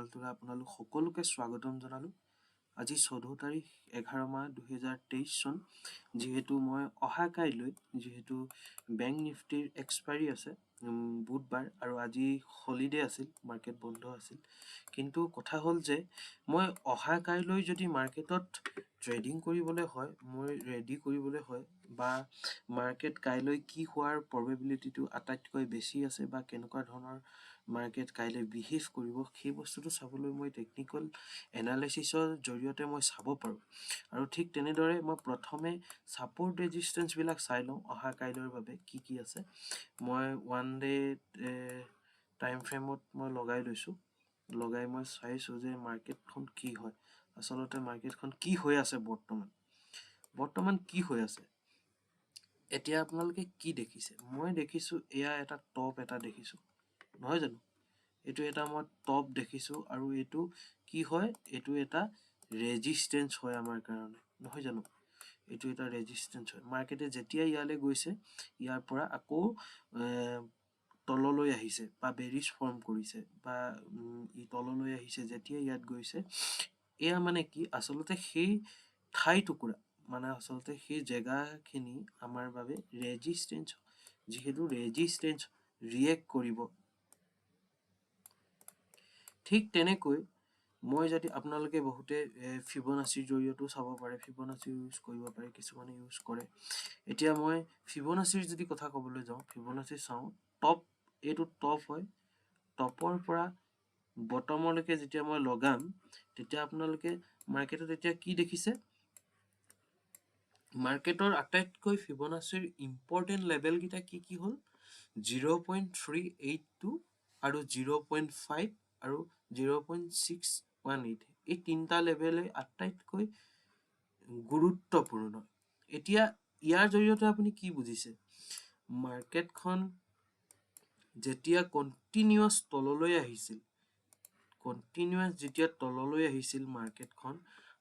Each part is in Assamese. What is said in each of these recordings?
চেনেলটোলৈ আপোনালোক সকলোকে স্বাগতম জনালো আজি 14 তাৰিখ 11 মাহ 2023 চন যেহেতু মই অহা কাইলৈ যেহেতু বেংক নিফটিৰ এক্সপায়াৰী আছে বুধবাৰ আৰু আজি হলিডে আছিল মাৰ্কেট বন্ধ আছিল কিন্তু কথা হ'ল যে মই অহা কাইলৈ যদি মাৰ্কেটত ট্ৰেডিং কৰিবলৈ হয় মই ৰেডি কৰিবলৈ হয় বা মাৰ্কেট কাইলৈ কি হোৱাৰ প্ৰবেবিলিটিটো আটাইতকৈ বেছি আছে বা কেনেকুৱা ধৰণৰ মাৰ্কেট কাইলৈ বিহেভ কৰিব সেই বস্তুটো চাবলৈ মই টেকনিক্যাল এনালাইসিসৰ জৰিয়তে মই চাব পাৰো আৰু ঠিক তেনেদৰে মই প্ৰথমে সাপোৰ্ট ৰেজিস্ট্যান্স বিলাক চাই লওঁ অহা কাইলৈৰ বাবে কি আছে মই 1 ডে টাইম ফ্ৰেমত মই লগাই লৈছো লগাই মই চাইছো যে মাৰ্কেটখন কি হয় আসলতে মাৰ্কেটখন কি হৈ আছে বৰ্তমান কি হৈ আছে এতিয়া আপোনালোকে কি দেখিছে মই দেখিছো এয়া এটা টপ এটা দেখিছো নহয় জানো এটো এটা মই টপ দেখিছো আৰু এটো কি হয় এটো এটা ৰেজিস্ট্যান্স হয় আমাৰ কাৰণে নহয় জানো এটো এটা ৰেজিস্ট্যান্স হয় মাৰ্কেটে যেতিয়া ইয়ালে গৈছে ইয়াৰ পৰা আকৌ তললৈ আহিছে বা বেৰিশ ফৰ্ম কৰিছে বা ই তললৈ আহিছে যেতিয়া ইয়াত গৈছে এয়া মানে কি আসলতে সেই ঠাই টুকুৰা মানে আসলতে সেই জায়গাখিনি আমাৰ বাবে ৰেজিস্ট্যান্স যেহেতু ৰেজিস্ট্যান্স ৰিয়েক্ট কৰিব ঠিক তেনেকৈ মই যদি আপোনালোকে বহুতে ফিবোনাচিৰ জৰিয়তেও চাব পাৰে ফিবোনাচি ইউজ কৰিব পাৰে কিছুমানে ইউজ কৰে এতিয়া মই ফিবোনাচিৰ যদি কথা ক'বলৈ যাওঁ ফিবোনাচি চাওঁ টপ এটো টপ হয় টপৰ পৰা বটমলৈকে যেতিয়া মই লগাম তেতিয়া আপোনালোকে মাৰ্কেটত এতিয়া কি দেখিছে মাৰ্কেটৰ আটাইতকৈ ফিবোনাচিৰ ইম্পৰ্টেন্ট লেভেল গিটা কি হল 0.382 আৰু 0.5 আৰু 0.618 এই তিনটা লেভেলে আটাইতকৈ গুৰুত্বপূৰ্ণ এতিয়া ইয়াৰ জৰিয়তে আপুনি কি বুজিছে মাৰ্কেটখন যেতিয়া কন্টিনিউয়াস তললৈ আহিছিল মাৰ্কেটখন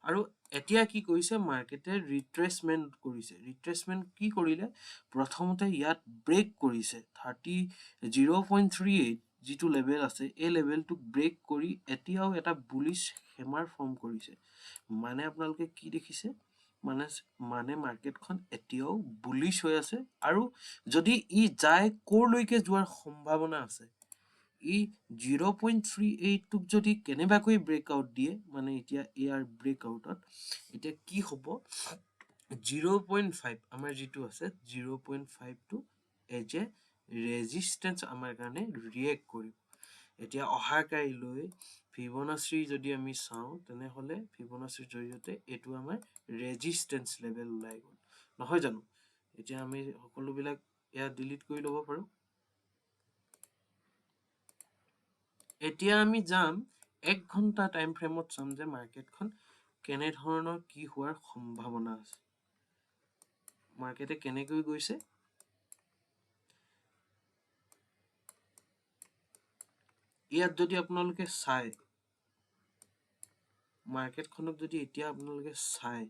আৰু এতিয়া কি কৰিছে মাৰ্কেটে ৰিট্ৰেসমেন্ট কি কৰিলে প্ৰথমতে ইয়াত ব্ৰেক কৰিছে 0.38 যিটো লেভেল আছে এই লেভেলটো ব্ৰেক কৰি এতিয়াও এটা বুলিশ হেমাৰ ফৰ্ম কৰিছে মানে আপোনালোকে কি দেখিছে মানে মাৰ্কেটখন এতিয়াও বুলিশ হৈ আছে আৰু যদি ই যায় কৰলৈকে যোৱাৰ সম্ভাৱনা আছে ই 0.38 টোক যদি কেনেবাকৈ ব্ৰেকআউট দিয়ে মানে এতিয়া এয়াৰ ব্ৰেকআউটত এতিয়া কি হ'ব 0.5 আমাৰ যেটো আছে 0.5 টো এজ এ ৰেজিস্ট্যান্স আমাৰ কাৰণে ৰিয়েক্ট কৰিব এতিয়া অহা কাইলৈ ফিবোনাচি যদি আমি চাওঁ তেনে হলে ফিবোনাচিৰ জৰিয়তে এটো আমাৰ ৰেজিস্ট্যান্স লেভেল ওলাই গল নহয় জানো এতিয়া আমি সকলো বিলাক এয়া ডিলিট কৰি লব পাৰো এতিয়া আমি যাম 1 ঘন্টা টাইম ফ্ৰেমত চাম যে মাৰ্কেটখন কেনে ধৰণৰ কি হোৱাৰ সম্ভাৱনা আছে মাৰ্কেটে কেনেকৈ গৈছে ইয়াত যদি আপোনালোকে চাই মাৰ্কেটখনক যদি এতিয়া আপোনালোকে চাই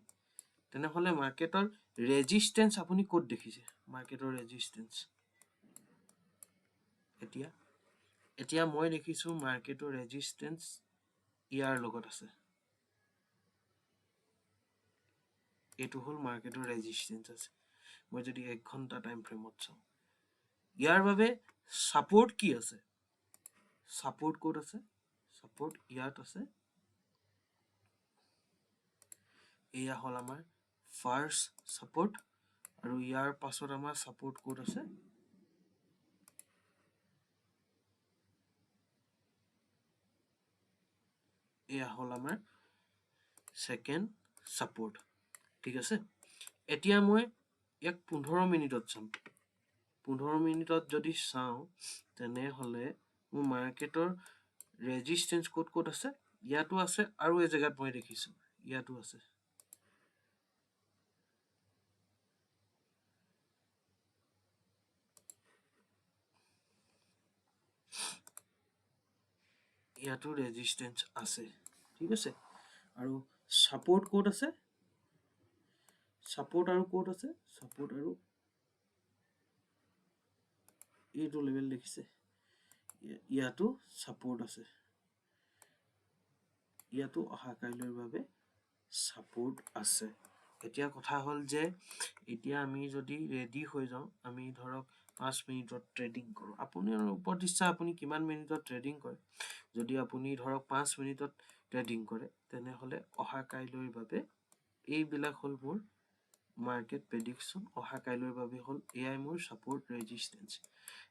তেনে হলে মাৰ্কেটৰ ৰেজিস্ট্যান্স আপুনি ক'ত দেখিছে মাৰ্কেটৰ ৰেজিস্ট্যান্স এতিয়া মই দেখিছো মাৰ্কেটৰ ৰেজিস্ট্যান্স ইয়াৰ লগত আছে এটো হল মাৰ্কেটৰ ৰেজিস্ট্যান্স আছে মই যদি 1 ঘন্টা টাইম ফ্ৰেমত চাওঁ ইয়াৰ বাবে সাপোৰ্ট কি আছে সাপোৰ্ট কোড আছে সাপোৰ্ট ইয়াত আছে এয়া হল আমাৰ ফাৰ্স্ট সাপোৰ্ট আৰু ইয়াৰ পাছত আমাৰ সাপোৰ্ট কোড আছে এয়া হল আমাৰ সেকেন্ড সাপোৰ্ট ঠিক আছে এতিয়া মই এক 15 মিনিটত চাম 15 মিনিটত যদি চাওঁ তেনে হলে মোৰ মাৰ্কেটৰ ৰেজিস্ট্যান্স কোড আছে ইয়াতো আছে আৰু এই জায়গাত মই দেখিছো ইয়াতো আছে ইয়াতো ৰেজিস্ট্যান্স আছে ঠিক আছে আৰু সাপোৰ্ট কোড আছে সাপোৰ্ট আৰু কোড আছে সাপোৰ্ট আৰু এইটো লেভেল দেখিছে ইয়াতো সাপোৰ্ট আছে ইয়াতো অহা কাইলৈৰ বাবে সাপোৰ্ট আছে এতিয়া কথা হল যে এতিয়া আমি যদি ৰেডি হৈ যাও আমি ধৰক 5 মিনিটত ট্ৰেডিং কৰো আপোনাৰ ওপৰত ইচ্ছা আপুনি কিমান মিনিটত ট্ৰেডিং কৰে যদি আপুনি ধৰক 5 মিনিটত ট্ৰেডিং কৰে তেনে হলে অহা কাইলৈৰ বাবে এইবিলাক হল মোৰ মাৰ্কেট প্ৰেডিকশন অহা কাইলৈৰ বাবে হল এআই মোৰ সাপোৰ্ট ৰেজিস্ট্যান্স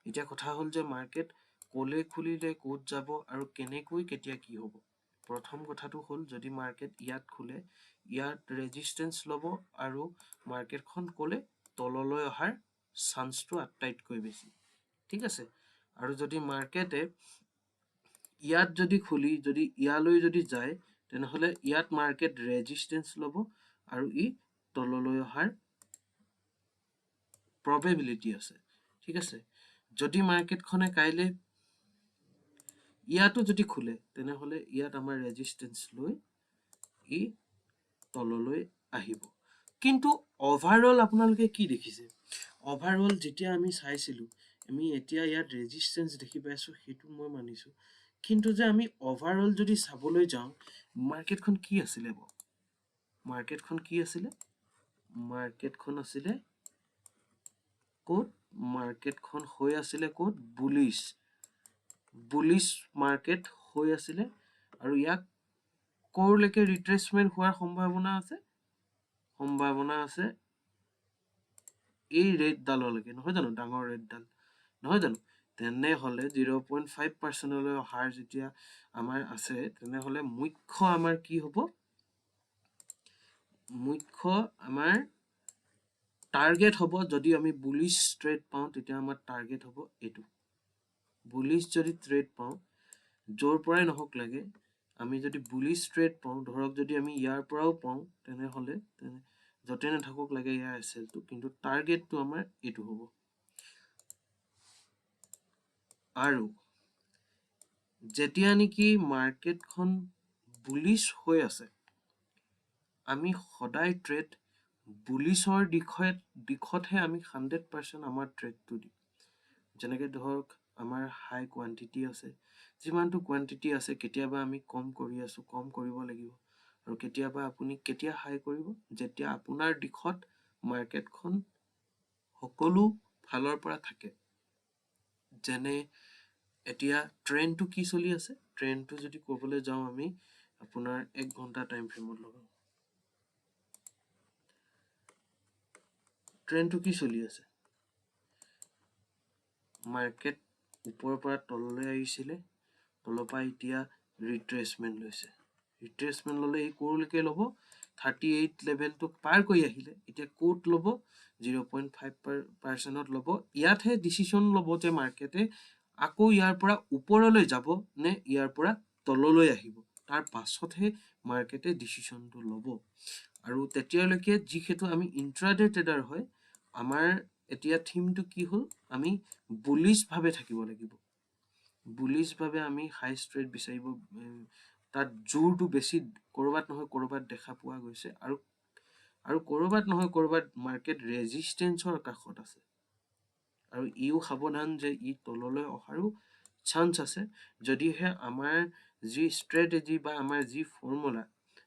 এতিয়া কথা হল যে মাৰ্কেট কোলে খুলিলে কোত যাব আৰু কেনেকৈ কেতিয়া কি হ'ব প্ৰথম কথাটো হল যদি মাৰ্কেট ইয়াত খুলে ইয়াত ৰেজিস্ট্যান্স লব আৰু মাৰ্কেটখন কোলে তললৈ অহাৰ চান্সটো আটাইতকৈ বেছি ঠিক আছে আৰু যদি মার্কেটে ইয়াত যদি খুলি যদি ইয়ালৈ যদি যায় তেনেহলে ইয়াত মার্কেট ৰেজিস্ট্যান্স লব আৰু ই তললৈ অহাৰ probability আছে ঠিক আছে যদি মাৰ্কেটখনে কাইলে ইয়াতো যদি খুলে তেনেহলে ইয়াত আমাৰ ৰেজিস্ট্যান্স লৈ ই তললৈ আহিব কিন্তু ওভাৰঅল আপোনালোকে কি দেখিছে ওভাৰঅল যেতিয়া আমি চাইছিলো আমি এতিয়া ইয়াত ৰেজিস্ট্যান্স দেখি পাইছো হেতু মই মানিছো কিন্তু যে আমি ওভাৰঅল যদি চাবলৈ যাও মার্কেটখন কি আছিল মার্কেটখন কি আছিল মার্কেটখন আছিল কোট মার্কেটখন হৈ আছিল কোট বুলিশ মার্কেট হৈ আছিল আৰু ইয়াক কোৰলৈকে ৰিট্ৰেসমেন্ট হোৱাৰ সম্ভাৱনা আছে এই ৰেড ডাললৈকে নহয় জানো ডাঙৰ ৰেড ডাল নহয় জানো তেনে হলে 0.5% লৈ অহাৰ যেতিয়া আমাৰ আছে তেনে হলে মুখ্য আমাৰ কি হ'ব মুখ্য আমাৰ টাৰ্গেট হ'ব যদি আমি বুলিশ ট্ৰেড পাও তেতিয়া আমাৰ টাৰ্গেট হ'ব এটো বুলিশ যদি ট্ৰেড পাও জোৰ পৰাই নহক লাগে আমি যদি বুলিশ ট্ৰেড পাও ধৰক যদি আমি ইয়াৰ পৰাও পাও তেনে হলে যতে নাথাকক লাগে ইয়াৰ এসএলটো কিন্তু টাৰ্গেটটো আমাৰ এটো হ'ব আৰু যেতিয়া নেকি মাৰ্কেটখন বুলিশ হৈ আছে আমি সদায় ট্ৰেড বুলিশৰ দিখতহে আমি 100% আমাৰ ট্ৰেডটো দিম যেনেকৈ ধৰক আমাৰ হাই কোয়ান্টিটি আছে যিমানটো কোয়ান্টিটি আছে কেতিয়াবা আমি কম কৰি আছো কম কৰিব লাগিব আৰু কেতিয়াবা আপুনি কেতিয়া হাই কৰিব যেতিয়া আপোনাৰ দিখত মাৰ্কেটখন সকলো ফালৰ পৰা থাকে যেনে এতিয়া ট্ৰেন্ডটো কি চলি আছে ট্ৰেন্ডটো যদি ক'বলৈ যাও আমি আপোনাৰ 1 ঘন্টা টাইম ফ্ৰেমত লগাও ট্ৰেন্ডটো কি চলি আছে মাৰ্কেট ওপৰৰ পৰা তললৈ আহিছিলে তলৰ পৰা এতিয়া ৰিট্ৰেসমেন্ট লৈছে ৰিট্ৰেসমেন্ট ললে এই কোৰলৈকে লব 38 লেভেলটো পাৰ কৰি আহিলে এতিয়া কোট লব 0.5% লব ইয়াতহে ডিসিশন লব যে মার্কেটে আকৌ ইয়াৰ পৰা ওপৰলৈ যাব নে ইয়াৰ পৰা তললৈ আহিব তাৰ পাছতহে মাৰ্কেটে ডিসিশনটো লব আৰু তেতিয়ালৈকে যিহেতু আমি ইন্ট্ৰাডে ট্ৰেডাৰ হয় আমাৰ এতিয়া থিমটো কি হল আমি বুলিশ ভাবে থাকিব লাগিব বুলিশ ভাবে আমি হাই স্ট্ৰেট বিচাৰিব তাত জোৰটো বেছি কৰবাত নহয় কৰবাত দেখা পোৱা গৈছে আৰু কৰবাত নহয় কৰবাত মাৰ্কেট ৰেজিস্ট্যান্সৰ কাষত আছে আৰু ইও সাৱধান যে ই তললৈ অহাৰো চান্স আছে যদিহে আমাৰ যি স্ট্ৰেটেজি বা আমাৰ যি ফৰ্মুলা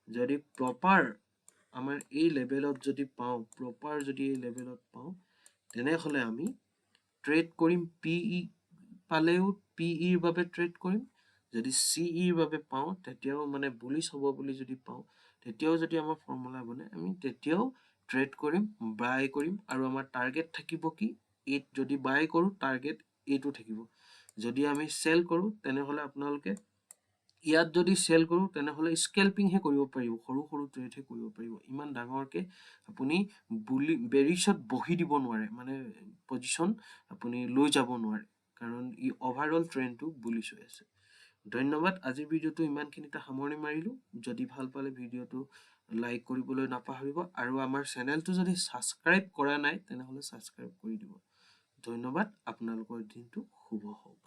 যদি প্ৰপাৰ আমাৰ এই লেভেলত যদি পাও প্ৰপাৰ যদি এই লেভেলত পাও তেনে হলে আমি ট্ৰেড কৰিম পিই পালেও পিইৰ বাবে ট্ৰেড কৰিম যদি সিইৰ বাবে পাও তেতিয়াও মানে বুলিশ হ'ব বুলি যদি পাও তেতিয়াও যদি আমাৰ ফৰ্মুলা বনে আমি তেতিয়াও ট্ৰেড কৰিম বাই কৰিম আৰু আমাৰ টাৰ্গেট থাকিব কি এই যদি বাই কৰো টাৰ্গেট এইটো থাকিব যদি আমি সেল কৰো তেনে হলে আপোনালোকে ইয়াত যদি সেল কৰো তেনে হলে স্কেলপিং হে কৰিব পাৰিব সৰু সৰু ট্ৰেড হে কৰিব পাৰিব ইমান ডাঙৰকে আপুনি বেৰিশত বহি দিব নোৱাৰে মানে পজিশন আপুনি লৈ যাব নোৱাৰে কাৰণ ই ওভাৰঅল ট্ৰেন্ডটো বুলিশ হৈ আছে ধন্যবাদ আজিৰ ভিডিওটো ইমানখিনিতে সামৰণি মাৰিলো যদি ভাল পালে ভিডিওটো লাইক কৰিবলৈ নাপাহৰিব আৰু আমাৰ চেনেলটো যদি সাবস্ক্ৰাইব কৰা নাই তেনে হলে সাবস্ক্ৰাইব কৰি দিব ধন্যবাদ আপোনালোকৰ দিনটো শুভ হওক